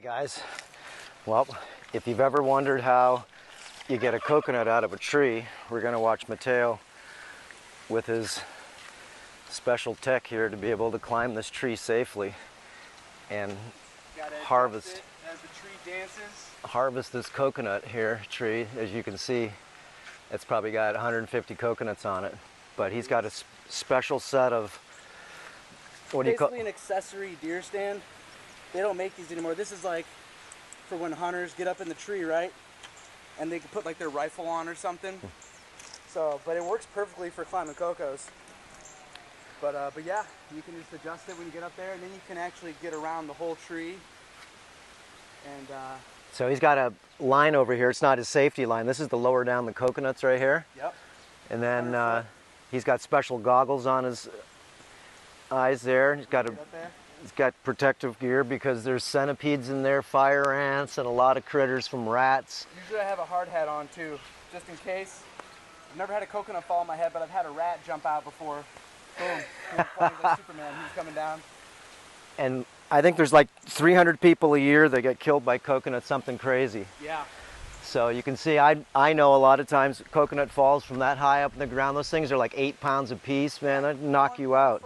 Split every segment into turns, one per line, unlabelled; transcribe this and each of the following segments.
Guys, well, if you've ever wondered how you get a coconut out of a tree, we're going to watch Mateo with his special tech here to be able to climb this tree safely and harvest
as the tree dances.
Harvest this coconut here tree. As you can see, it's probably got 150 coconuts on it, but he's got a special set of
basically an accessory deer stand. They don't make these anymore. This is like for when hunters get up in the tree, right? And they can put like their rifle on or something. So, but it works perfectly for climbing cocos. But yeah, you can just adjust it when you get up there, and then you can actually get around the whole tree. And
so he's got a line over here. It's not his safety line. This is to lower down the coconuts right here.
Yep.
And then he's got special goggles on his eyes there. He's got protective gear because there's centipedes in there, fire ants, and a lot of critters from rats.
Usually I have a hard hat on too, just in case. I've never had a coconut fall on my head, but I've had a rat jump out before. Boom. Like Superman, he's coming down.
And I think there's like 300 people a year that get killed by coconut, something crazy.
Yeah.
So you can see, I know a lot of times coconut falls from that high up in the ground. Those things are like 8 pounds a piece, man. They'd knock you out.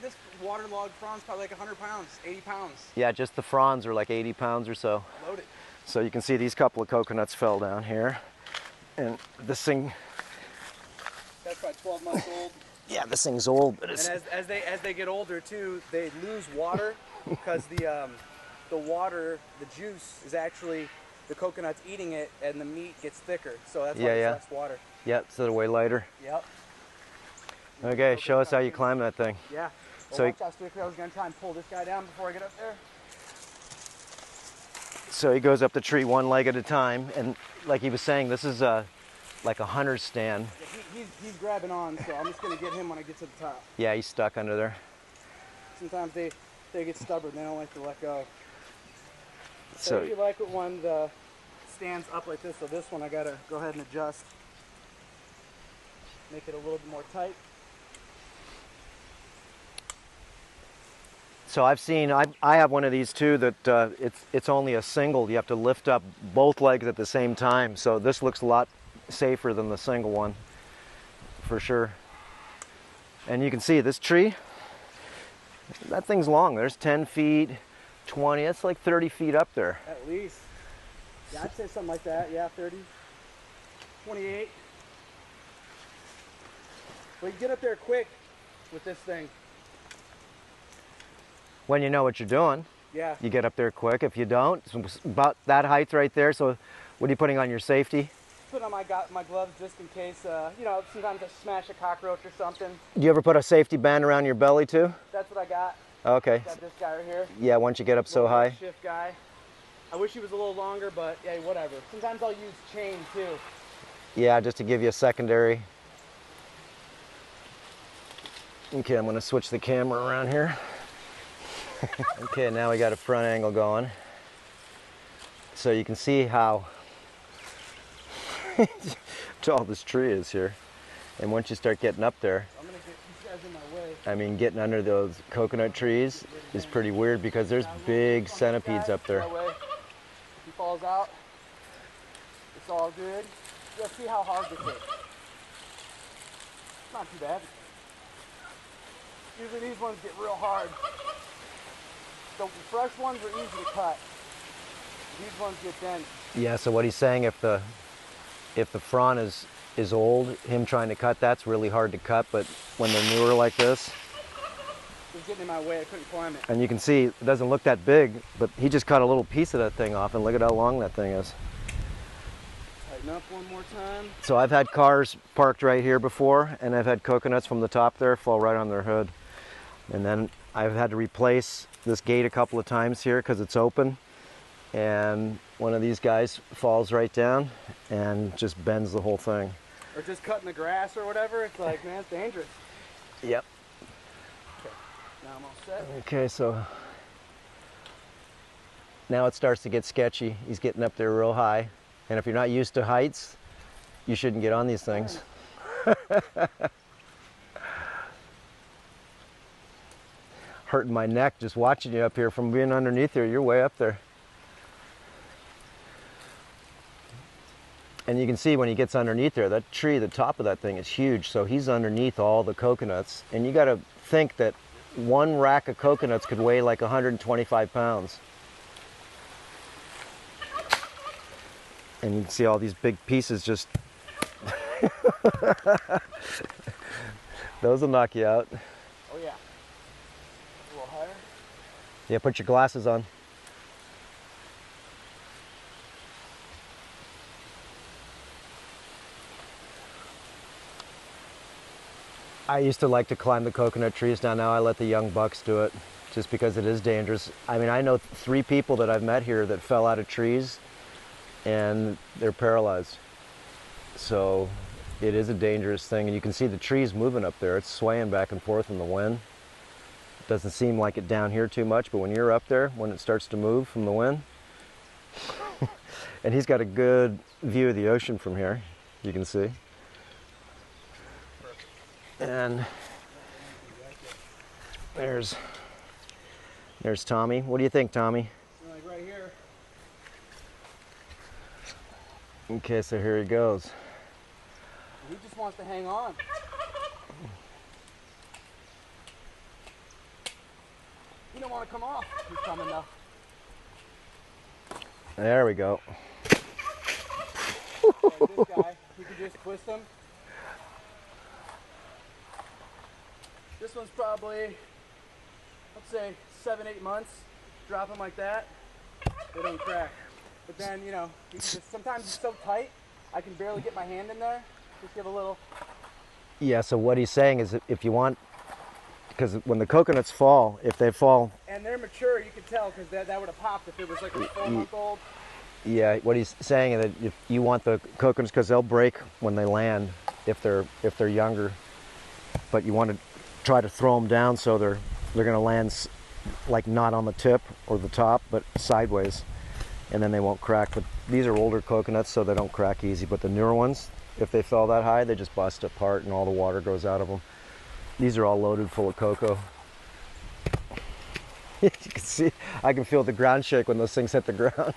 This waterlogged fronds probably like 100 pounds, 80 pounds.
Yeah, just the fronds are like 80 pounds or so.
Loaded.
So you can see these couple of coconuts fell down here. And this thing...
That's probably 12 months old.
Yeah, this thing's old. But it's...
And as they get older too, they lose water because the water, the juice is actually the coconut's eating it, and the meat gets thicker. So that's why there's less water.
Yep, so they're way lighter.
Yep.
Okay, show us how you climb that thing.
Yeah. Well,
so
watch how quickly I was going to try and pull this guy down before I get up there.
So he goes up the tree one leg at a time, and like he was saying, this is like a hunter's stand.
Yeah, he's grabbing on, so I'm just going to get him when I get to the top.
Yeah, he's stuck under there.
Sometimes they get stubborn. They don't like to let go.
So
if you like it when the stands up like this, so this one I got to go ahead and adjust. Make it a little bit more tight.
So I've seen, I have one of these too that it's only a single. You have to lift up both legs at the same time. So this looks a lot safer than the single one, for sure. And you can see this tree, that thing's long. There's 10 feet, 20, that's like 30 feet up there.
At least. Yeah, I'd say something like that. Yeah, 30, 28. Well, you get up there quick with this thing.
When you know what you're doing,
yeah,
you get up there quick. If you don't, it's about that height right there. So what are you putting on your safety?
Put on my gloves just in case, you know, sometimes I smash a cockroach or something.
Do you ever put a safety band around your belly too?
That's what I got.
Okay.
Got this guy right here.
Yeah, once you get up so high.
Shift guy. I wish he was a little longer, but yeah, whatever. Sometimes I'll use chain too.
Yeah, just to give you a secondary. Okay, I'm going to switch the camera around here. Okay, now we got a front angle going. So you can see how tall this tree is here. And once you start getting up there,
I'm gonna get these guys in my way.
I mean, getting under those coconut trees is pretty weird because there's big centipedes up there.
If he falls out, it's all good. You'll see how hard this is. Not too bad. Usually these ones get real hard. The fresh ones are easy to cut. These ones get dense.
Yeah, so what he's saying, if the frond is old, him trying to cut that's really hard to cut, but when they're newer like this,
it was getting in my way, I couldn't climb it.
And you can see it doesn't look that big, but he just cut a little piece of that thing off, and look at how long that thing is.
Tighten up one more time.
So I've had cars parked right here before, and I've had coconuts from the top there fall right on their hood. And then I've had to replace this gate a couple of times here because it's open, and one of these guys falls right down and just bends the whole thing.
Or just cutting the grass or whatever, it's like, man, it's dangerous.
Yep.
Okay, now I'm all set.
Okay, so now it starts to get sketchy. He's getting up there real high, and if you're not used to heights, you shouldn't get on these things. Hurting my neck just watching you up here from being underneath here. You're way up there. And you can see when he gets underneath there, that tree, the top of that thing is huge. So he's underneath all the coconuts. And you got to think that one rack of coconuts could weigh like 125 pounds. And you can see all these big pieces just... Those will knock you out.
Oh yeah. A little higher.
Yeah, put your glasses on. I used to like to climb the coconut trees. Now I let the young bucks do it just because it is dangerous. I mean, I know 3 people that I've met here that fell out of trees and they're paralyzed. So it is a dangerous thing, and you can see the trees moving up there. It's swaying back and forth in the wind. It doesn't seem like it down here too much, but when you're up there, when it starts to move from the wind, and he's got a good view of the ocean from here, you can see. And there's Tommy. What do you think, Tommy?
Like right here.
Okay, so here he goes.
He just wants to hang on. You don't want to come off. He's coming now.
There we go.
Like this guy, you can just twist him. This one's probably, let's say, 7-8 months. Drop them like that, they don't crack. But then, you know, you can just, sometimes it's so tight, I can barely get my hand in there. Just give a little.
Yeah, so what he's saying is if you want, because when the coconuts fall, if they fall...
And they're mature, you can tell, because that would have popped if it was like a 4-month-old.
Yeah, what he's saying is that if you want the coconuts, because they'll break when they land if they're younger, but you want to try to throw them down so they're going to land like not on the tip or the top, but sideways, and then they won't crack. But these are older coconuts, so they don't crack easy. But the newer ones, if they fell that high, they just bust apart and all the water goes out of them. These are all loaded full of cocoa. You can see, I can feel the ground shake when those things hit the ground.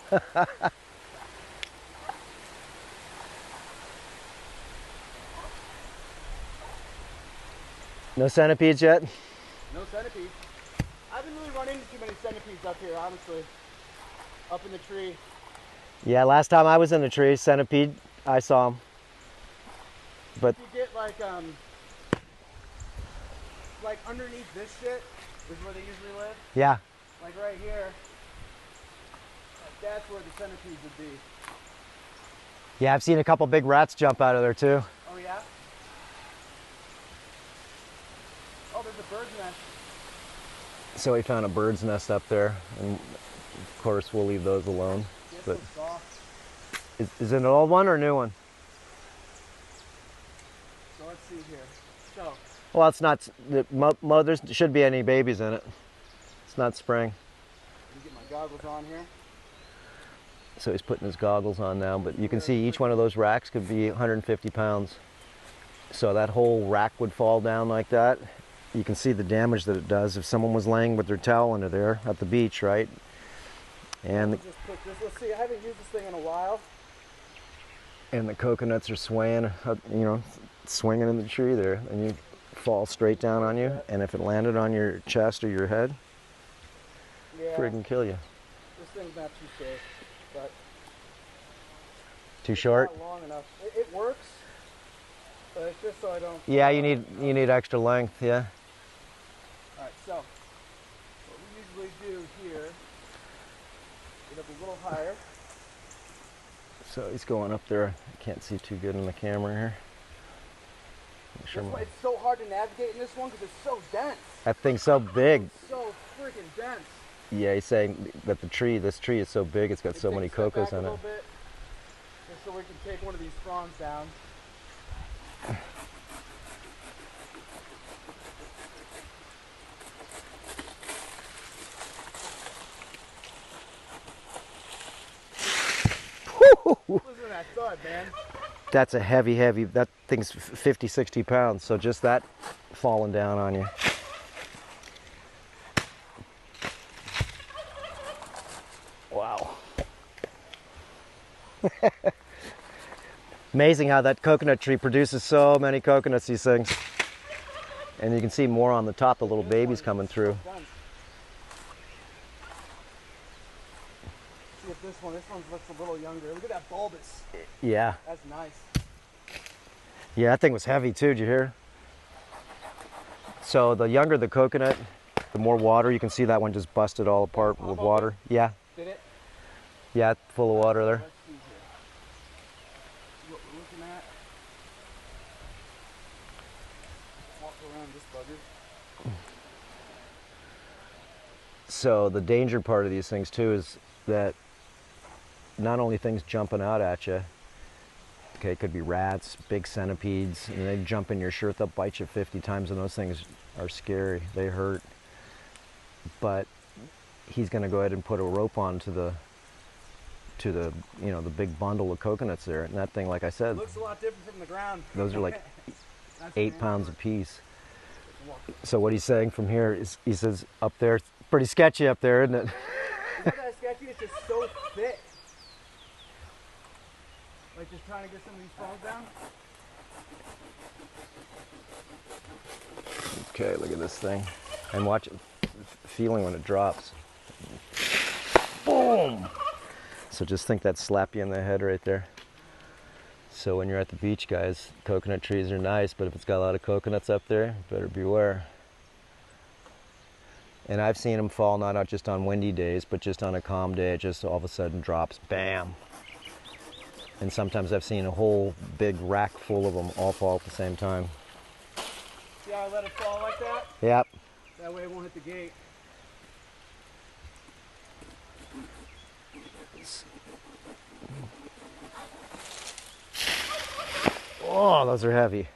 No centipedes yet?
No centipedes. I haven't really run into too many centipedes up here, honestly. Up in the tree.
Yeah, last time I was in the tree, centipede, I saw them. But
if you get like underneath this shit is where they usually live.
Yeah.
Like right here. Like that's where the centipedes would be.
Yeah, I've seen a couple big rats jump out of there too.
Oh yeah? Oh, there's a bird's nest.
So we found a bird's nest up there, and of course we'll leave those alone. But is it an old one or a new one?
So let's see here. So.
Well, it's not. There should be any babies in it. It's not spring.
Let me get my goggles on here.
So he's putting his goggles on now, but you can see each one of those racks could be 150 pounds. So that whole rack would fall down like that. You can see the damage that it does if someone was laying with their towel under there at the beach, right? And
just put this. Let's see. I haven't used this thing in a while.
And the coconuts are swaying, you know, swinging in the tree there, and you fall straight down on you. And if it landed on your chest or your head,
yeah,
friggin' kill you.
This thing's not too short, but
too short.
Not long enough. It works, but it's just so I don't.
Yeah, you need extra length. Yeah.
All right, so what we usually do here, get up a little higher.
So he's going up there. I can't see too good in the camera here.
It's so hard to navigate in this one because it's so dense.
That thing's so big.
It's so freaking dense.
Yeah, he's saying that this tree is so big, it's got so many cocos in it.
Bit, just so we can take one of these fronds down. Listen to that thud, man.
That's a heavy, that thing's 50, 60 pounds. So just that falling down on you. Wow. Amazing how that coconut tree produces so many coconuts, these things. And you can see more on the top, the little babies coming through.
See if this one looks a little younger. Look at that bulbous.
Yeah.
That's nice.
Yeah, that thing was heavy too, did you hear? So the younger the coconut, the more water. You can see that one just busted all apart with water. Yeah.
Did it?
Yeah, full of water there.
Let's see here. What we're looking at. Walk around this bugger.
So the danger part of these things too is that not only things jumping out at you, okay, it could be rats, big centipedes, and they jump in your shirt, they'll bite you 50 times, and those things are scary. They hurt. But he's going to go ahead and put a rope on to the you know, the big bundle of coconuts there, and that thing, like I said,
Looks a lot different from the ground.
those are like 8 pounds a piece. So what he's saying from here is, he says, up there, it's pretty sketchy up there, isn't it?
Isn't that sketchy? It's just so thick. Like just trying to get some of these phones down.
Okay, look at this thing. And watch it, feeling when it drops. Boom! So just think that slap you in the head right there. So when you're at the beach, guys, coconut trees are nice, but if it's got a lot of coconuts up there, better beware. And I've seen them fall not just on windy days, but just on a calm day, it just all of a sudden drops, bam. And sometimes I've seen a whole big rack full of them all fall at the same time.
See how I let it fall like that?
Yep.
That way it won't hit the gate.
Oh, those are heavy.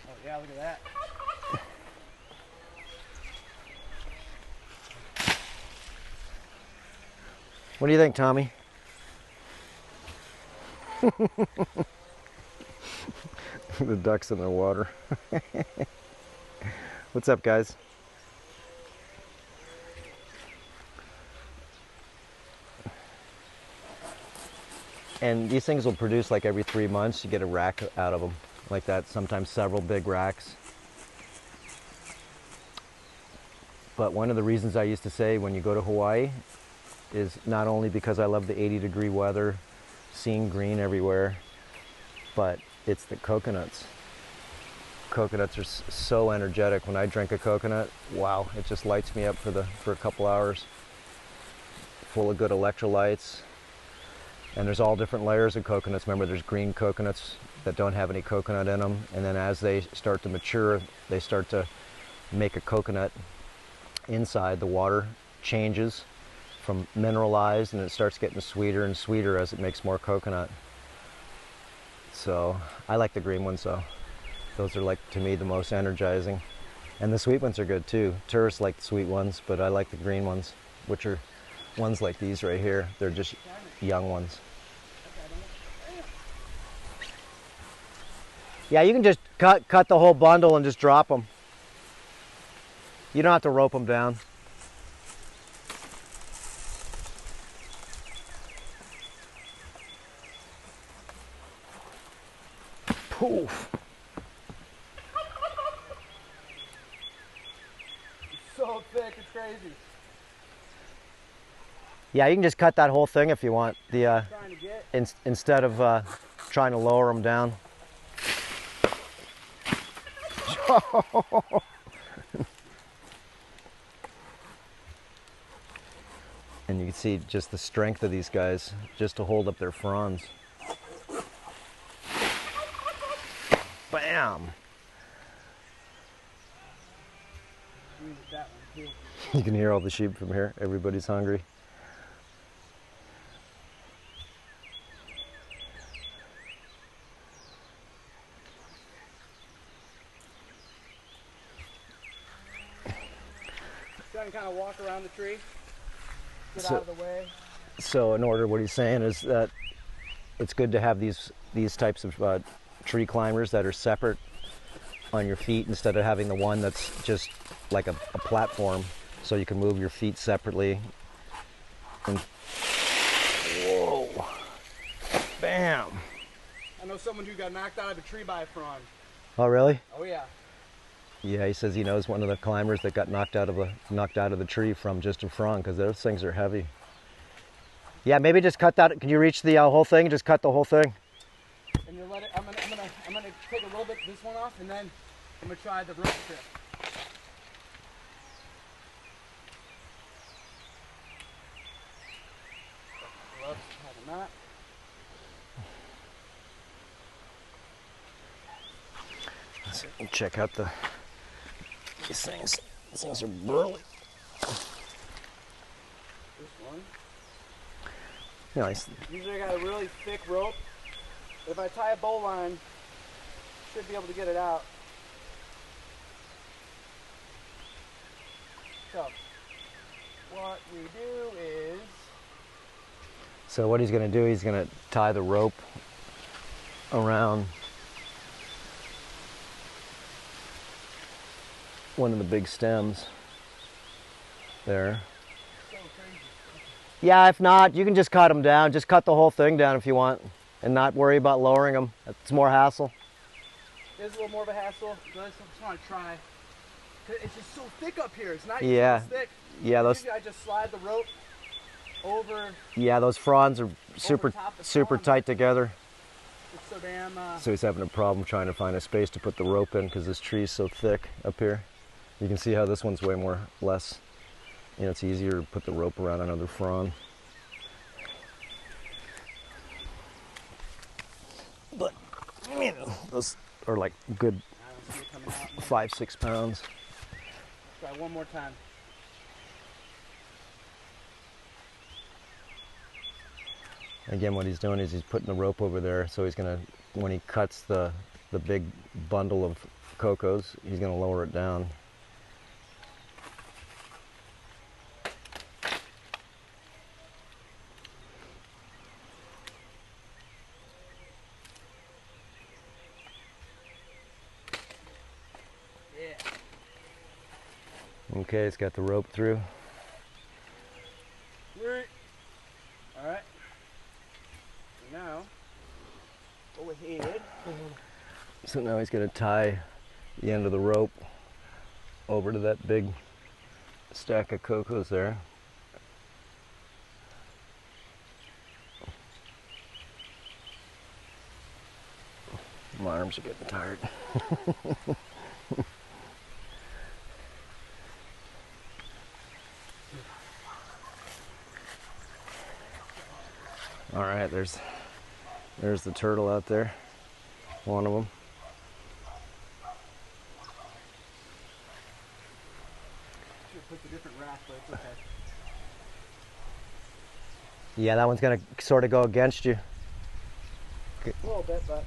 Oh yeah, look at that.
What do you think, Tommy? The ducks in the water. What's up, guys? And these things will produce like every 3 months. You get a rack out of them like that, sometimes several big racks. But one of the reasons I used to say when you go to Hawaii is not only because I love the 80-degree weather, seeing green everywhere, but it's the coconuts. Coconuts are so energetic. When I drink a coconut, wow, it just lights me up for a couple hours. Full of good electrolytes. And there's all different layers of coconuts. Remember, there's green coconuts that don't have any coconut in them, and then as they start to mature, they start to make a coconut inside. The water changes from mineralized, and it starts getting sweeter and sweeter as it makes more coconut. So I like the green ones though. Those are, like, to me, the most energizing. And the sweet ones are good too. Tourists like the sweet ones, but I like the green ones, which are ones like these right here. They're just young ones. Yeah, you can just cut the whole bundle and just drop them. You don't have to rope them down. Poof.
It's so thick, it's crazy.
Yeah, you can just cut that whole thing if you want.
Trying to get.
Instead of trying to lower them down. And you can see just the strength of these guys just to hold up their fronds. Bam!
That one too.
You can hear all the sheep from here. Everybody's hungry.
Trying to kind of walk around the tree, get
So-
out of the way.
So in order, what he's saying is that it's good to have these types of tree climbers that are separate on your feet instead of having the one that's just like a platform, so you can move your feet separately. And Bam.
I know someone who got knocked out of a tree by a frond.
Oh, really?
Oh yeah.
Yeah, he says he knows one of the climbers that got knocked out of the tree from just a frond, because those things are heavy. Yeah, maybe just cut that. Can you reach the whole thing? Just cut the whole thing.
And you let it. I'm gonna take a little bit this one off, and then I'm gonna try the rope strip. Whoops, having that.
Let's check out these things. These things are burly.
This one.
Nice.
Usually I got a really thick rope. If I tie a bowline, should be able to get it out. So, what we do is...
So what he's going to do, he's going to tie the rope around one of the big stems there.
So crazy.
Yeah, if not, you can just cut them down. Just cut the whole thing down if you want, and not worry about lowering them. It's more hassle.
It is a little more of a hassle, but I just want to try. It's just so thick up here. It's not
Yeah.
even thick.
Yeah, those.
Usually I just slide the rope over.
Yeah, those fronds are super
frond.
tight together.
It's so damn.
So he's having a problem trying to find a space to put the rope in because this tree's so thick up here. You can see how this one's way less. You know, it's easier to put the rope around another frond. But you know, those are like good 5-6 pounds.
Try one more time.
Again, what he's doing is he's putting the rope over there, so he's gonna, when he cuts the big bundle of cocos, he's gonna lower it down.
Yeah.
Okay, it's got the rope through.
Right. All right. Now, go ahead.
So now he's going to tie the end of the rope over to that big stack of cocos there. My arms are getting tired. All right, there's the turtle out there, one of them.
Should put the different rack, but it's okay.
Yeah, that one's gonna sort of go against you.
A little bit, but.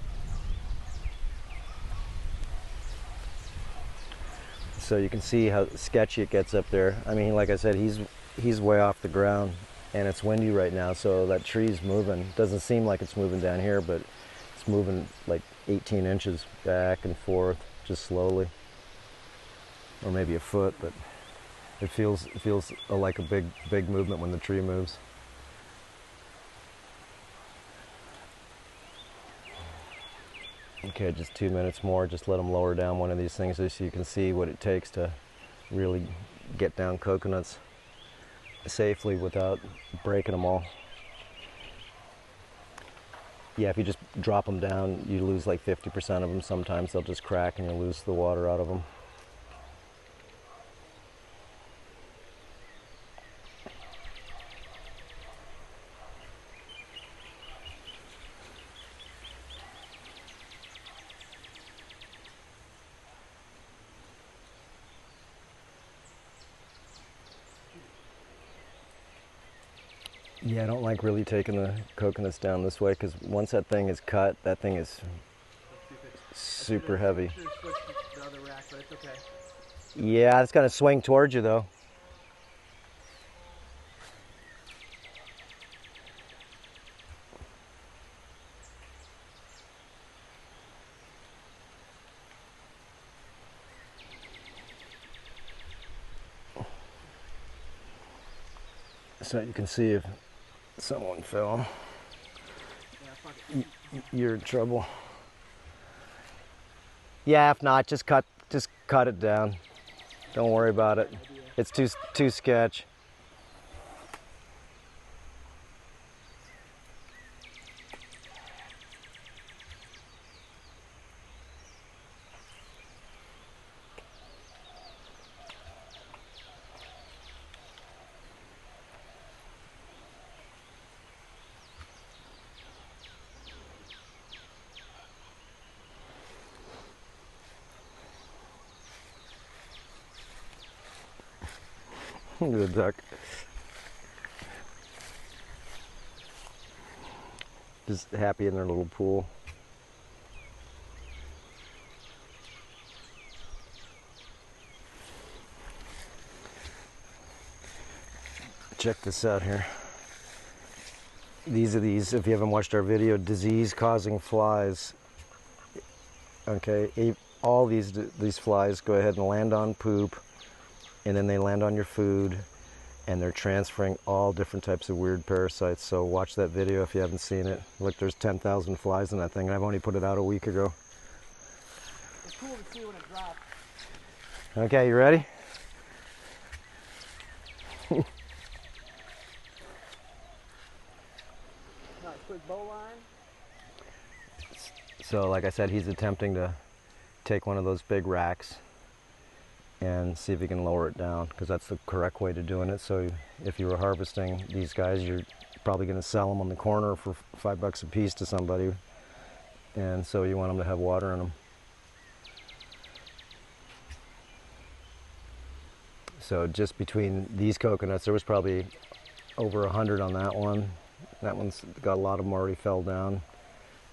So you can see how sketchy it gets up there. I mean, like I said, he's way off the ground, and it's windy right now, so that tree's moving. Doesn't seem like it's moving down here, but it's moving like 18 inches back and forth, just slowly, or maybe a foot, but it feels like a big movement when the tree moves. Okay, just 2 minutes more. Just let them lower down one of these things so you can see what it takes to really get down coconuts safely without breaking them all. Yeah, if you just drop them down, you lose like 50% of them. Sometimes they'll just crack and you lose the water out of them. Yeah, I don't like really taking the coconuts down this way, because once that thing is cut, that thing is super heavy.
The other rack, but it's okay.
Yeah, it's going to swing towards you though. So you can see if someone fell.
Yeah,
You're in trouble. Yeah, if not, just cut it down. Don't worry about it. It's too sketch. Look at the duck. Just happy in their little pool. Check this out here. These, if you haven't watched our video, disease-causing flies. Okay, all these flies go ahead and land on poop, and then they land on your food, and they're transferring all different types of weird parasites. So watch that video if you haven't seen it. Look, there's 10,000 flies in that thing, and I've only put it out a week ago.
It's cool to see when it drops.
Okay, you ready?
Quick bow line.
So like I said, he's attempting to take one of those big racks and see if he can lower it down, because that's the correct way to doing it. So if you were harvesting these guys, you're probably going to sell them on the corner for $5 a piece to somebody, and so you want them to have water in them. So just between these coconuts, there was probably over 100 on that one. That one's got a lot of them already fell down,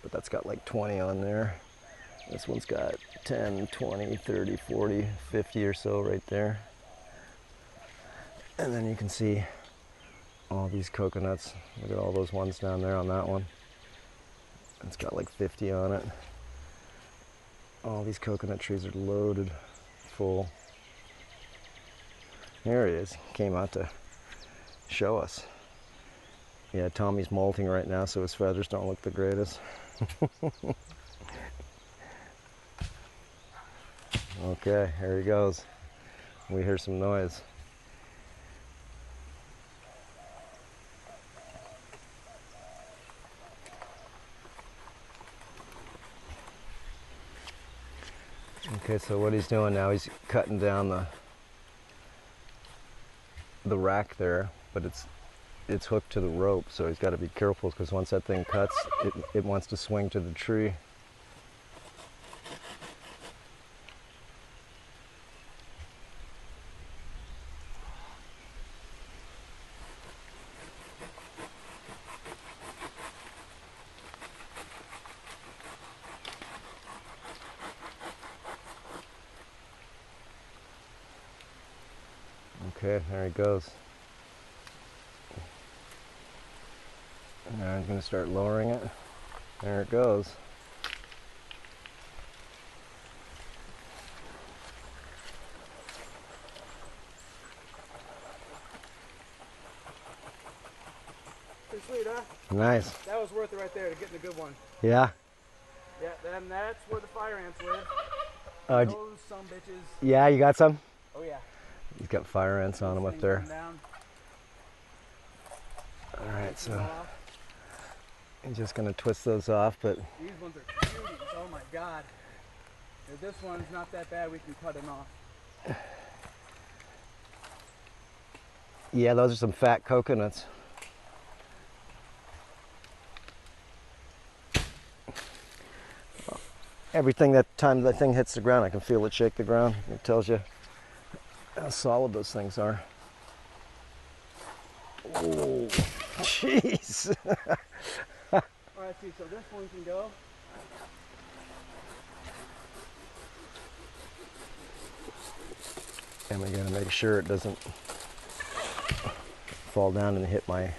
but that's got like 20 on there. This one's got 10, 20, 30, 40, 50 or so right there. And then you can see all these coconuts. Look at all those ones down there on that one. It's got like 50 on it. All these coconut trees are loaded full. There he is. Came out to show us. Yeah, Tommy's molting right now, so his feathers don't look the greatest. Okay, here he goes. We hear some noise. Okay, so what he's doing now, he's cutting down the rack there, but it's hooked to the rope, so he's got to be careful, because once that thing cuts, it wants to swing to the tree. Okay, there he goes. Now I'm going to start lowering it. There it goes.
Pretty sweet, huh?
Nice.
That was worth it right there to get in a good one.
Yeah.
Yeah, then that's where the fire ants live. Those some bitches.
Yeah, you got some?
Oh yeah.
He's got fire ants on him up there. All right, so I'm just going to twist those off, but
these ones are cuties. Oh my god. If this one's not that bad, we can cut him off.
yeah, those are some fat coconuts. Every time that thing hits the ground, I can feel it shake the ground. It tells you how solid those things are. Oh, jeez.
Alright, see, so this one can go.
And we gotta make sure it doesn't fall down and hit my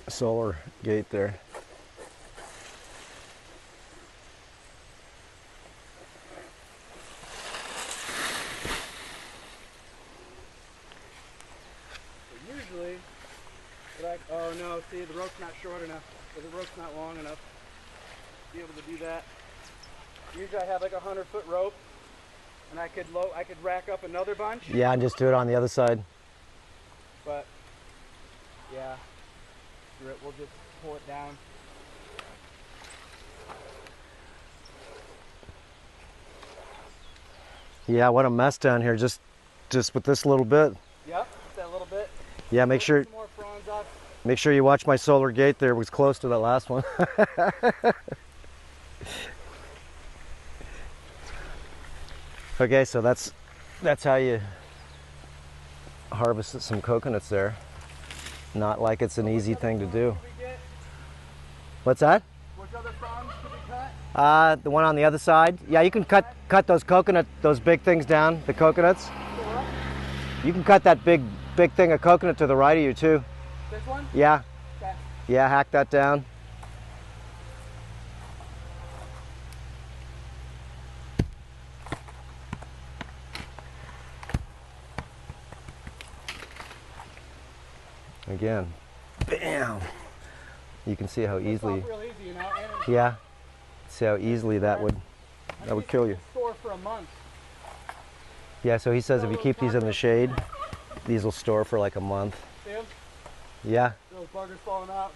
solar gate there.
Right. Oh no, see, the rope's not short enough. Or the rope's not long enough to be able to do that. Usually I have like a 100-foot rope, and I could rack up another bunch.
Yeah, and just do it on the other side.
But yeah, screw it. We'll just pull it down.
Yeah, what a mess down here, just with this little bit.
Yep, just that little bit.
Yeah, make sure
More fronds off.
Make sure you watch my solar gate there. It was close to that last one. Okay, so that's how you harvest some coconuts there. Not like it's an easy thing to do. What's that?
Which other fronds could we cut?
The one on the other side. Yeah, you can cut those big things down, the coconuts. You can cut that big thing of coconut to the right of you too.
This one?
Yeah.
Okay.
Yeah, hack that down. Again, bam. You can see how easily.
Real easy, you know?
Yeah. See how easily that would kill you.
Store for a month.
Yeah, so he says if you keep these in the shade, these will store for like a month.
See them?
Yeah.
Those buggers falling out.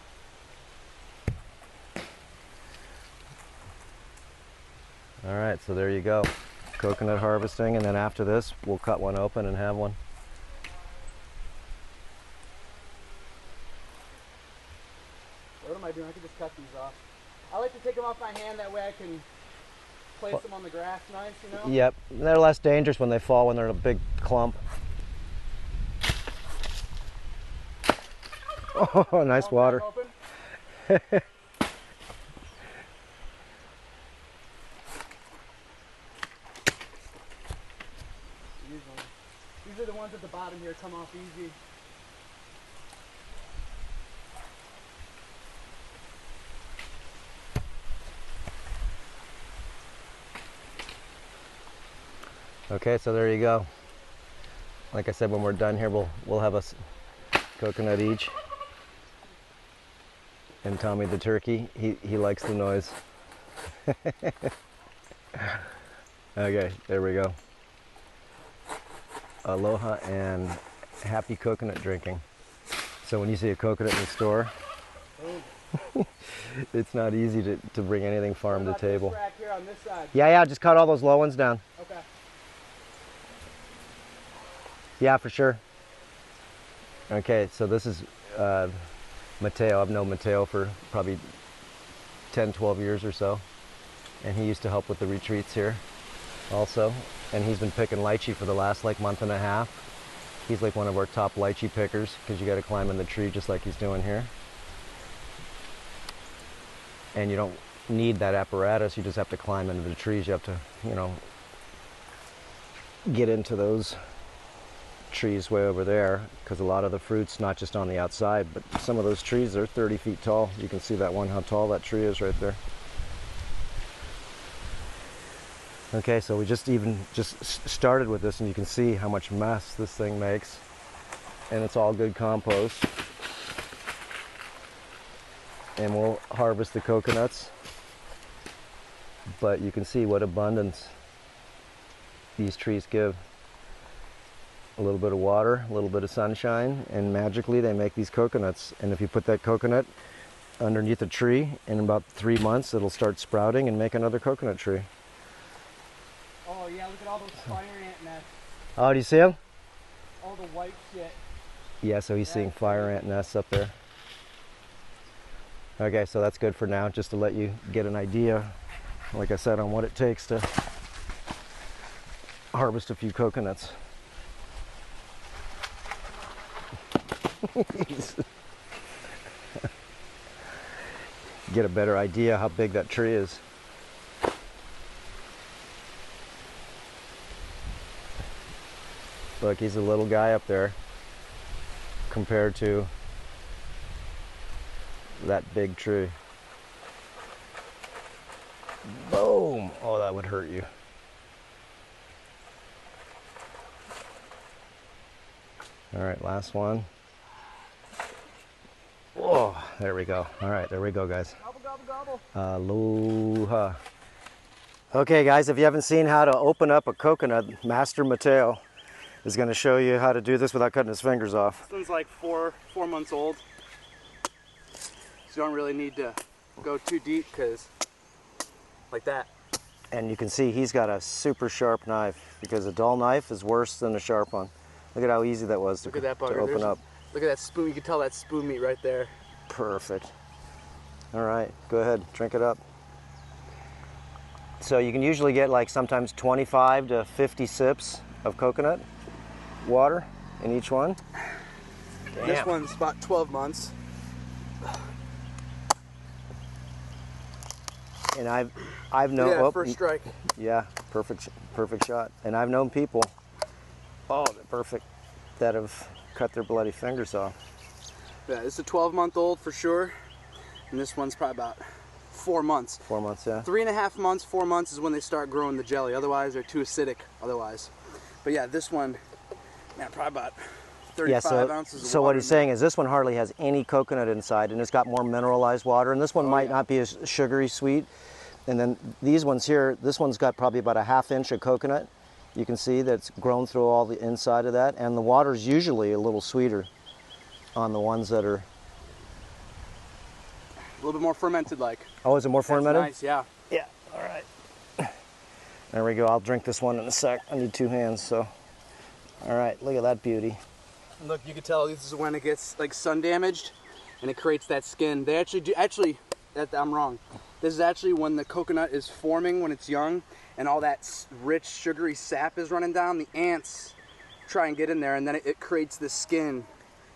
All right, so there you go. Coconut harvesting, and then after this, we'll cut one open and have one.
What am I doing? I can just cut these off. I like to take them off my hand, that way I can place them on the grass nice, you know?
Yep, they're less dangerous when they fall when they're in a big clump. Oh, nice water.
These are the ones at the bottom here, come off easy.
Okay, so there you go. Like I said, when we're done here, we'll have a coconut each. And Tommy the turkey, he likes the noise. Okay, there we go. Aloha and happy coconut drinking. So when you see a coconut in the store, it's not easy to bring anything farm to table.
This rack here on this side?
Yeah, just cut all those low ones down.
Okay.
Yeah, for sure. Okay, so this is Mateo. I've known Mateo for probably 10, 12 years or so. And he used to help with the retreats here also. And he's been picking lychee for the last like month and a half. He's like one of our top lychee pickers because you got to climb in the tree just like he's doing here. And you don't need that apparatus. You just have to climb into the trees. You have to, you know, get into those trees way over there because a lot of the fruit's not just on the outside, but some of those trees are 30 feet tall. You can see that one, how tall that tree is right there. Okay, so we just started with this, and you can see how much mess this thing makes, and it's all good compost. And we'll harvest the coconuts, but you can see what abundance these trees give. A little bit of water, a little bit of sunshine, and magically they make these coconuts. And if you put that coconut underneath a tree, in about 3 months it'll start sprouting and make another coconut tree.
Oh yeah, look at all those fire ant nests.
Oh, do you see them?
All the white shit.
Yeah, so he's seeing fire ant nests up there. Okay, so that's good for now, just to let you get an idea, like I said, on what it takes to harvest a few coconuts. Get a better idea how big that tree is. Look, he's a little guy up there compared to that big tree. Boom! Oh, that would hurt you. All right, last one. There we go. All right, there we go, guys.
Gobble, gobble, gobble.
Aloha. Okay, guys, if you haven't seen how to open up a coconut, Master Mateo is going to show you how to do this without cutting his fingers off.
This one's like four months old. So you don't really need to go too deep because like that.
And you can see he's got a super sharp knife because a dull knife is worse than a sharp one. Look at how easy that was to,
Look at that bugger.
to open up.
Look at that spoon. You can tell that's spoon meat right there.
Perfect. All right, go ahead, drink it up. So you can usually get like sometimes 25 to 50 sips of coconut water in each one. Damn.
This one's about 12 months.
And I've known,
Yeah, first strike.
Yeah, perfect shot. And I've known people, oh, they're perfect, that have cut their bloody fingers off.
Yeah, this is a 12-month-old for sure, and this one's probably about 4 months.
4 months, yeah.
3.5 months, 4 months is when they start growing the jelly. Otherwise, they're too acidic. Otherwise, but yeah, this one, man, probably about 35 ounces of
so
water
what he's saying is this one hardly has any coconut inside, and it's got more mineralized water, and this one might not be as sugary sweet. And then these ones here, this one's got probably about a ½ inch of coconut. You can see that's grown through all the inside of that, and the water's usually a little sweeter on the ones that are
a little bit more fermented like.
Oh, is it more fermented?
Nice, yeah.
Yeah, all right. There we go. I'll drink this one in a sec. I need 2 hands, so. All right, look at that beauty.
And look, you can tell this is when it gets like sun damaged and it creates that skin. They I'm wrong. This is actually when the coconut is forming when it's young and all that rich sugary sap is running down. The ants try and get in there, and then it creates this skin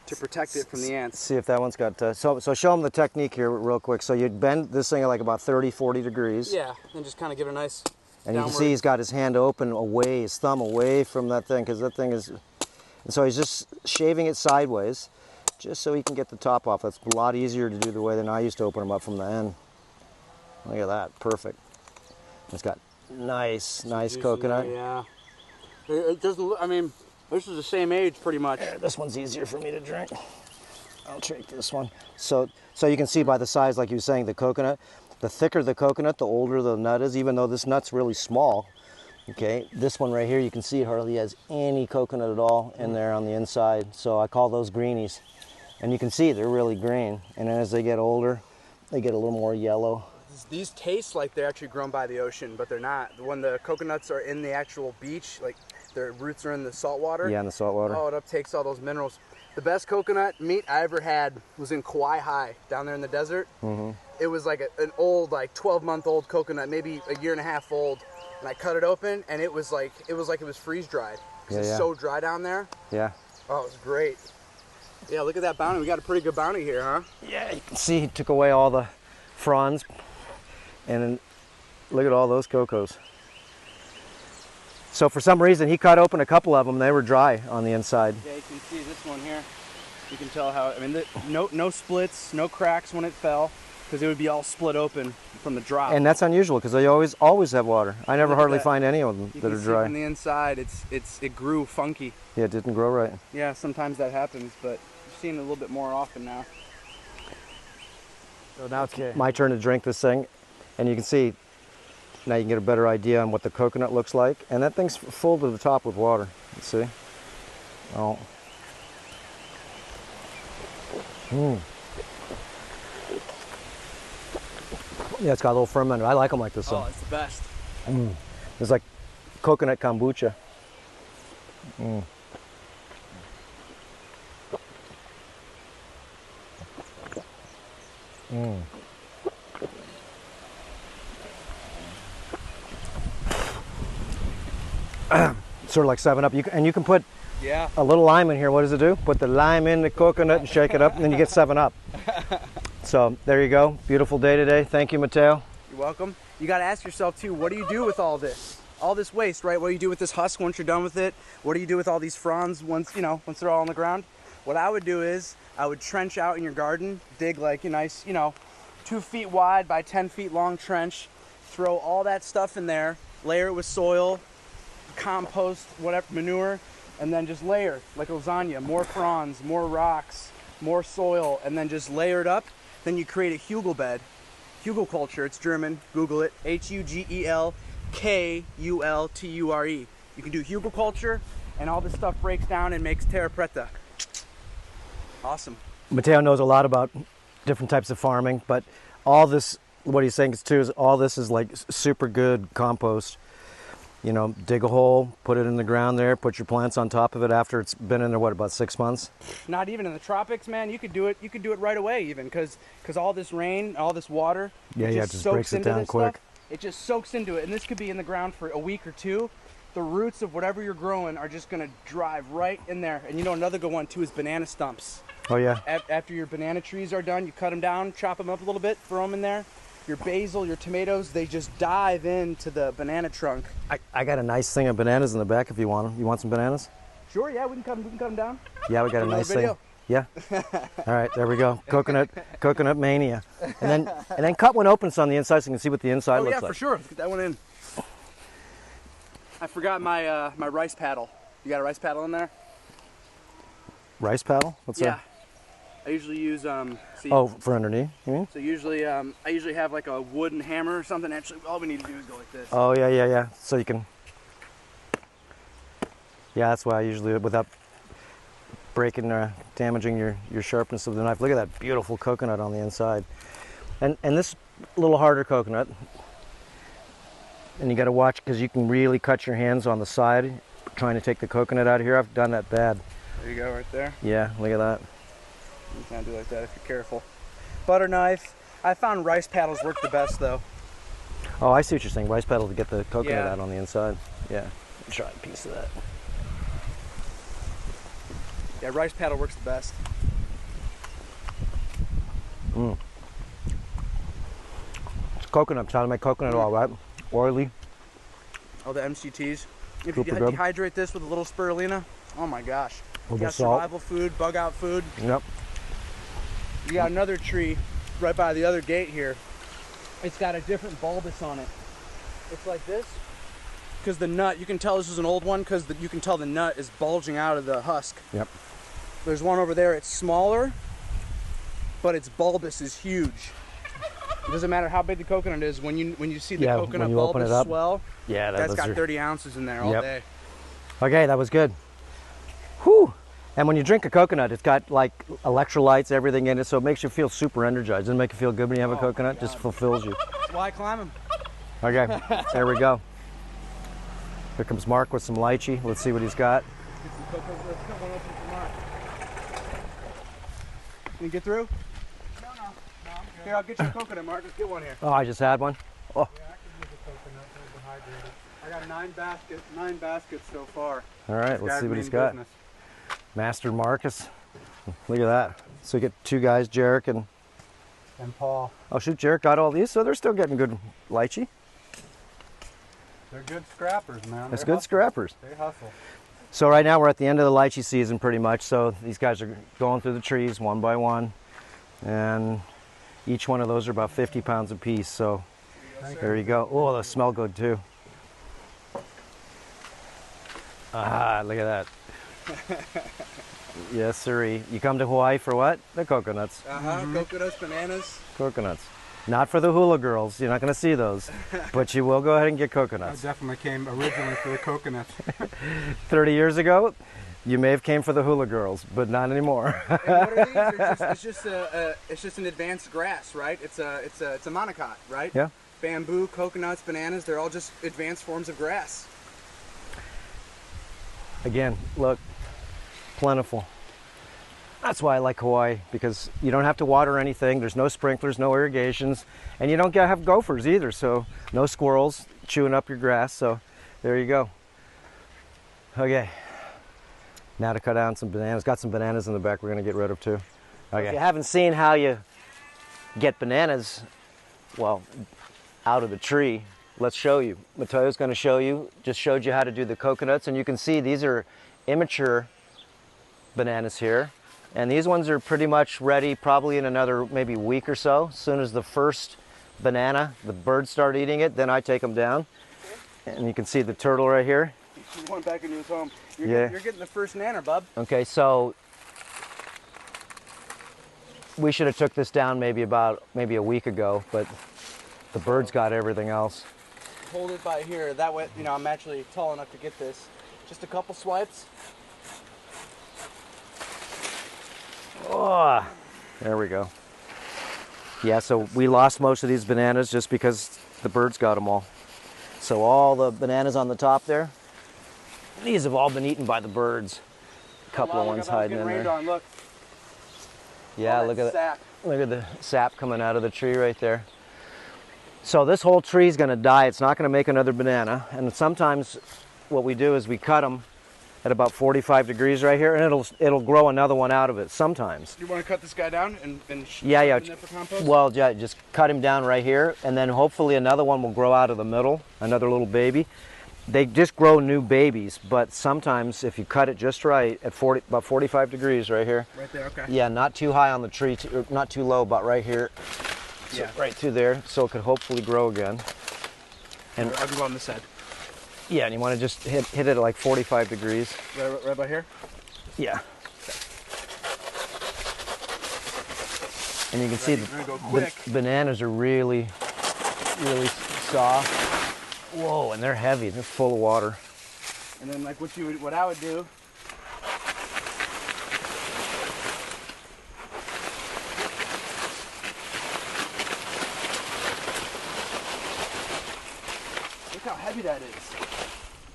to protect it from the ants.
See if that one's got, so show them the technique here real quick. So you'd bend this thing at like about 30, 40 degrees.
Yeah, and just kind of give it a nice
and
downward.
You can see he's got his hand open away, his thumb away from that thing, because that thing is, and so he's just shaving it sideways, just so he can get the top off. That's a lot easier to do the way than I used to open them up from the end. Look at that, perfect. It's got nice coconut.
Yeah. It doesn't look, I mean, this is the same age pretty much.
This one's easier for me to drink. I'll take this one. So you can see by the size, like you were saying, the coconut, the thicker the coconut, the older the nut is, even though this nut's really small. Okay, this one right here, you can see it hardly has any coconut at all in there on the inside. So I call those greenies. And you can see they're really green. And then as they get older, they get a little more yellow.
These taste like they're actually grown by the ocean, but they're not. When the coconuts are in the actual beach, like their roots are in the salt water.
Yeah, in the salt water.
Oh, it uptakes all those minerals. The best coconut meat I ever had was in Kauai High, down there in the desert. Mm-hmm. It was like an old, like 12-month-old coconut, maybe a year and a half old. And I cut it open, and it was like it was freeze dried because it's so dry down there.
Yeah.
Oh, it was great. Yeah, look at that bounty. We got a pretty good bounty here, huh?
Yeah, you can see he took away all the fronds, and then look at all those cocos. So for some reason, he cut open a couple of them. They were dry on the inside.
Yeah, you can see this one here. You can tell how, I mean, no splits, no cracks when it fell, because it would be all split open from the drop.
And that's unusual, because they always have water. I never hardly find any of them that are dry.
On the inside, it grew funky.
Yeah, it didn't grow right.
Yeah, sometimes that happens, but I'm seeing it a little bit more often now.
So now it's my turn to drink this thing, and you can see, now you can get a better idea on what the coconut looks like. And that thing's full to the top with water. Let's see. Oh. Yeah, it's got a little fermented. I like them like this.
Oh, it's the best.
It's like coconut kombucha. Sort of like 7-Up. And you can put a little lime in here. What does it do? Put the lime in the coconut and shake it up, and then you get 7-Up. So there you go. Beautiful day today. Thank you, Mateo.
You're welcome. You got to ask yourself too, what do you do with all this? All this waste, right? What do you do with this husk once you're done with it? What do you do with all these fronds once they're all on the ground? What I would do is I would trench out in your garden, dig like a nice, 2 feet wide by 10 feet long trench, throw all that stuff in there, layer it with soil, compost, whatever, manure, and then just layer like lasagna, more fronds, more rocks, more soil, and then just layer it up. then you create a hugel bed. Hugel culture, it's German, Google it, Hugelkulture. You can do hugel culture, and all this stuff breaks down and makes terra preta. Awesome.
Matteo knows a lot about different types of farming, but all this, what he's saying too, is all this is like super good compost. You know, dig a hole, put it in the ground there, put your plants on top of it after it's been in there, what, about 6 months?
Not even in the tropics, man. You could do it right away even, because all this rain, all this water,
it just breaks it down quick.
It just soaks into it, and this could be in the ground for a week or two. The roots of whatever you're growing are just gonna drive right in there. And you know, another good one too is banana stumps.
Oh yeah.
After your banana trees are done, you cut them down, chop them up a little bit, throw them in there. Your basil, your tomatoes, they just dive into the banana trunk.
I got a nice thing of bananas in the back if you want them. You want some bananas?
Sure, yeah, we can cut them down.
Yeah, we got a nice thing. Yeah. All right, there we go. Coconut mania. And then cut one open on the inside so you can see what the inside looks like.
Oh yeah, for sure. Let's get that one in. I forgot my my rice paddle. You got a rice paddle in there?
Rice paddle? What's that?
Yeah. I usually use
for underneath, you mean?
So usually I usually have like a wooden hammer or something. Actually, all we need to do is go like this.
Oh yeah. So you can. Yeah, that's why I usually do it without breaking or damaging your sharpness of the knife. Look at that beautiful coconut on the inside, and this little harder coconut. And you got to watch because you can really cut your hands on the side trying to take the coconut out of here. I've done that bad.
There you go, right there.
Yeah, look at that.
You can't do like that if you're careful. Butter knife. I found rice paddles work the best though.
Oh, I see what you're saying. Rice paddle to get the coconut out on the inside. Yeah. Try a piece of that.
Yeah, rice paddle works the best.
It's coconut. It's how to make coconut oil, right? Oily.
All the MCTs. If
Super
you
good.
dehydrate this with a little spirulina, oh my gosh. You got
salt.
survival food, bug out food.
Yep.
You got another tree right by the other gate here. It's got a different bulbous on it. It's like this. Because the nut, you can tell this is an old one because you can tell the nut is bulging out of the husk.
Yep.
There's one over there, it's smaller, but its bulbous is huge. It doesn't matter how big the coconut is. When you see the coconut bulbous swell, that's got 30 ounces in there all day.
Okay, that was good. Whew. And when you drink a coconut, it's got like electrolytes, everything in it, so it makes you feel super energized. Doesn't it make you feel good when you have a coconut? Just fulfills you.
That's why I climb them.
Okay, there we go. Here comes Mark with some lychee. Let's see what he's got.
Let's cut one open for Mark. Can you get through? No, I'm good. Here, I'll get you a coconut, Mark. Let's get one here.
Oh, I just had one. Oh.
Yeah, I can use a coconut. They're dehydrated. I got 9 baskets so far.
All right, let's see what he's got. Master Marcus. Look at that. So you get 2 guys, Jarek and
Paul.
Oh shoot, Jarek got all these, so they're still getting good lychee.
They're good scrappers, man.
That's good scrappers.
They hustle.
So right now we're at the end of the lychee season pretty much, so these guys are going through the trees one by one, and each one of those are about 50 pounds a piece, so there you go. Oh, those smell good too. Ah, look at that. Yes, sirree. You come to Hawaii for what? The coconuts.
Coconuts, bananas.
Coconuts. Not for the hula girls. You're not going to see those. But you will go ahead and get coconuts.
I definitely came originally for the coconuts.
30 years ago, you may have came for the hula girls, but not anymore.
And what are these? It's just an advanced grass, right? It's a monocot, right?
Yeah.
Bamboo, coconuts, bananas, they're all just advanced forms of grass.
Again, look, plentiful. That's why I like Hawaii, because you don't have to water anything. There's no sprinklers, no irrigations, and you don't have gophers either, so no squirrels chewing up your grass, so there you go. Okay, now to cut down some bananas. Got some bananas in the back we're gonna get rid of too. Okay. If you haven't seen how you get bananas, well, out of the tree, let's show you. Mateo's gonna show you, just showed you how to do the coconuts, and you can see these are immature bananas here. And these ones are pretty much ready probably in another maybe week or so. As soon as the first banana, the birds start eating it, then I take them down. And you can see the turtle right here.
He's going back into his home. You're getting the first nanner, bub.
Okay, so we should have took this down maybe a week ago, but the birds got everything else.
Hold it by here. That way, you know, I'm actually tall enough to get this. Just a couple swipes.
Oh, there we go. Yeah, so we lost most of these bananas just because the birds got them all. So all the bananas on the top there, these have all been eaten by the birds. A couple of ones hiding in there.
On, look.
Yeah,
All
look
that
at
sap.
look at the sap coming out of the tree right there. So this whole tree is going to die. It's not going to make another banana. And sometimes what we do is we cut them at about 45 degrees right here, and it'll grow another one out of it sometimes.
You want to cut this guy down and
yeah.
for compost?
Well, yeah, just cut him down right here, and then hopefully another one will grow out of the middle, another little baby. They just grow new babies, but sometimes if you cut it just right at about 45 degrees right here.
Right there, okay.
Yeah, not too high on the tree, not too low, but right here. So
Yeah.
right through there, so it could hopefully grow again. And
I'll go on this side.
yeah, and you want to just hit it at like 45 degrees.
Right by here?
Yeah. And you can see the bananas are really soft. Whoa, and they're heavy. They're full of water.
And then like what I would do, look how heavy that is.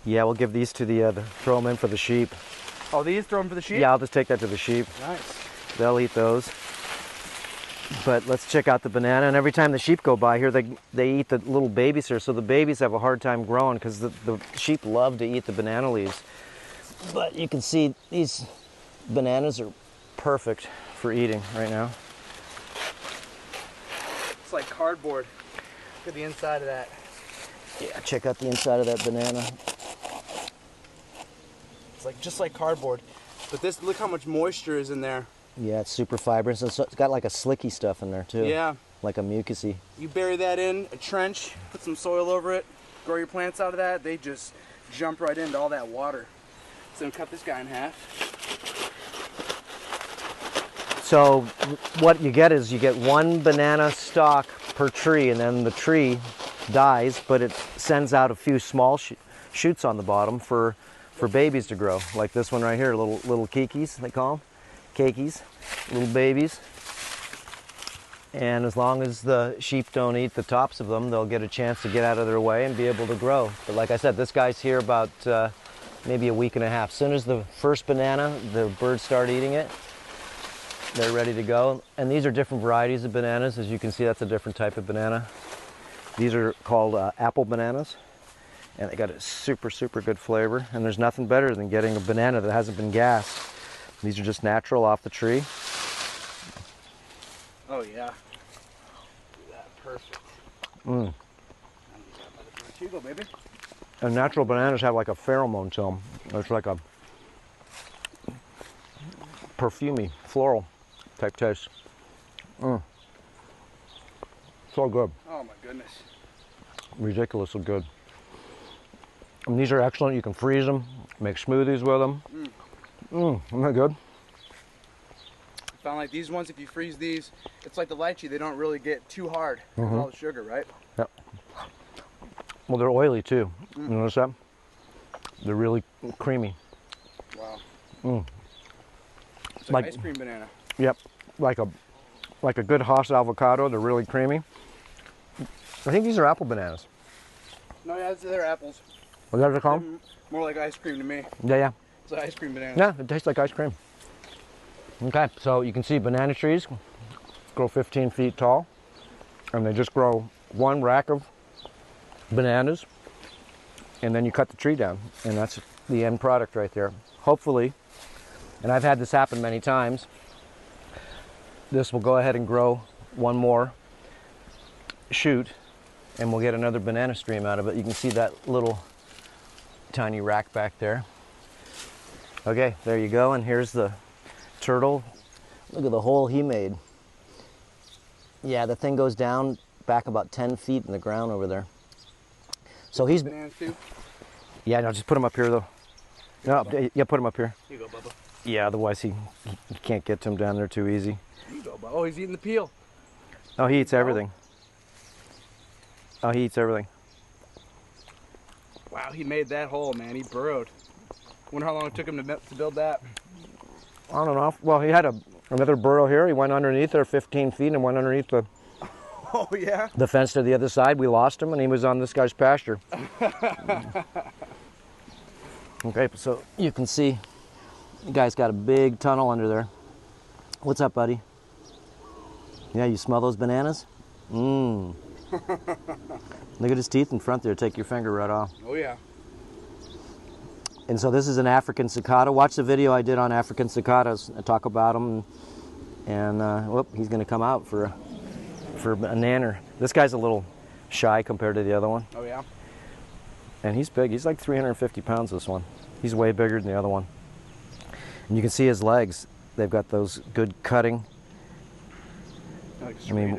Yeah, we'll give these to throw them in for the sheep.
Oh, these throw them for the sheep?
Yeah, I'll just take that to the sheep.
Nice.
They'll eat those. But let's check out the banana. And every time the sheep go by here, they eat the little babies here. So the babies have a hard time growing because the sheep love to eat the banana leaves. But you can see these bananas are perfect for eating right now.
It's like cardboard. Look at the inside of that.
Yeah, check out the inside of that banana.
It's like just like cardboard. But this, look how much moisture is in there.
Yeah, it's super fibrous. It's got like a slicky stuff in there too.
Yeah.
Like a mucusy.
You bury that in a trench, put some soil over it, grow your plants out of that, they just jump right into all that water. So I'm gonna cut this guy in half.
So what you get is you get one banana stalk per tree, and then the tree dies, but it sends out a few small shoots on the bottom for babies to grow. Like this one right here, little kikis, they call them. Cakeys, little babies. And as long as the sheep don't eat the tops of them, they'll get a chance to get out of their way and be able to grow. But like I said, this guy's here about maybe a week and a half. As soon as the first banana, the birds start eating it, they're ready to go. And these are different varieties of bananas. As you can see, that's a different type of banana. These are called apple bananas. And they got a super good flavor. And there's nothing better than getting a banana that hasn't been gassed. These are just natural off the tree.
Oh yeah. Perfect.
Mm.
Here you go, baby.
And natural bananas have like a pheromone to them. It's like a perfumey, floral type taste. Mm. So good.
Oh my goodness.
Ridiculously good. And these are excellent. You can freeze them, make smoothies with them. Isn't that good?
I found like these ones, if you freeze these, it's like the lychee, they don't really get too hard with all the sugar, right?
Yep. Well, they're oily too. You notice that? They're really creamy.
Wow. It's like ice cream banana.
Yep. Like a good Haas avocado. They're really creamy. I think these are apple bananas.
No, yeah, they're apples.
Is that what they're called?
More like ice cream to me.
Yeah.
It's like ice cream banana.
Yeah, it tastes like ice cream. Okay, so you can see banana trees grow 15 feet tall, and they just grow one rack of bananas, and then you cut the tree down, and that's the end product right there. Hopefully, and I've had this happen many times, this will go ahead and grow one more shoot, and we'll get another banana stream out of it. You can see that little tiny rack back there. Okay, there you go, and here's the turtle. Look at the hole he made. Yeah, the thing goes down back about 10 feet in the ground over there. So he's...
Bananas too?
Yeah, no, just put him up here though. No, yeah, put him up here.
Here you go, Bubba.
Yeah, otherwise he can't get to him down there too easy.
Here you go, Bubba. Oh, he's eating the peel.
Oh, he eats everything. Oh, he eats everything.
Wow, he made that hole, man. He burrowed. Wonder how long it took him to build that.
I don't know. Well, he had another burrow here. He went underneath there 15 feet and went underneath
Oh, yeah?
the fence to the other side. We lost him, and he was on this guy's pasture. Okay, so you can see the guy's got a big tunnel under there. What's up, buddy? Yeah, you smell those bananas? Mmm. Look at his teeth in front there. Take your finger right off.
Oh, yeah.
And so this is an African cicada. Watch the video I did on African cicadas. I talk about them. And whoop, he's going to come out for a nanner. This guy's a little shy compared to the other one.
Oh, yeah?
And he's big. He's like 350 pounds, this one. He's way bigger than the other one. And you can see his legs. They've got those good cutting.
Like
I mean,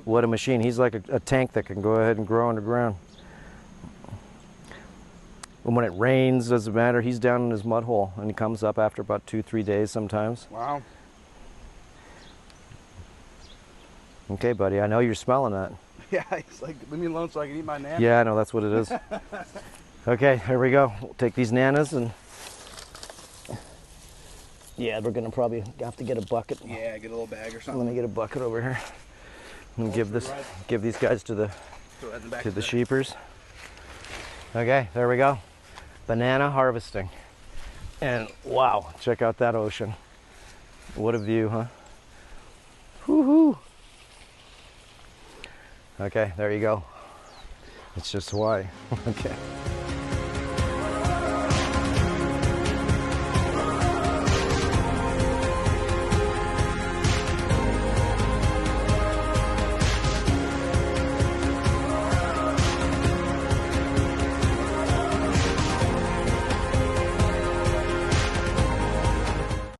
what a machine. He's like a tank that can go ahead and grow underground. And when it rains, doesn't matter. He's down in his mud hole, and he comes up after about 2-3 days sometimes.
Wow.
Okay, buddy, I know you're smelling that.
Yeah, he's like, leave me alone so I can eat my nana.
Yeah, I know, that's what it is. Okay, here we go. We'll take these nanas and... Yeah, we're going to probably have to get a bucket.
Yeah, get a little bag or
I'm
something.
going to get a bucket over here. And give these guys to the sheepers. Okay, there we go. Banana harvesting. And wow, check out that ocean. What a view, huh? Woohoo! Okay, there you go. It's just Hawaii. Okay.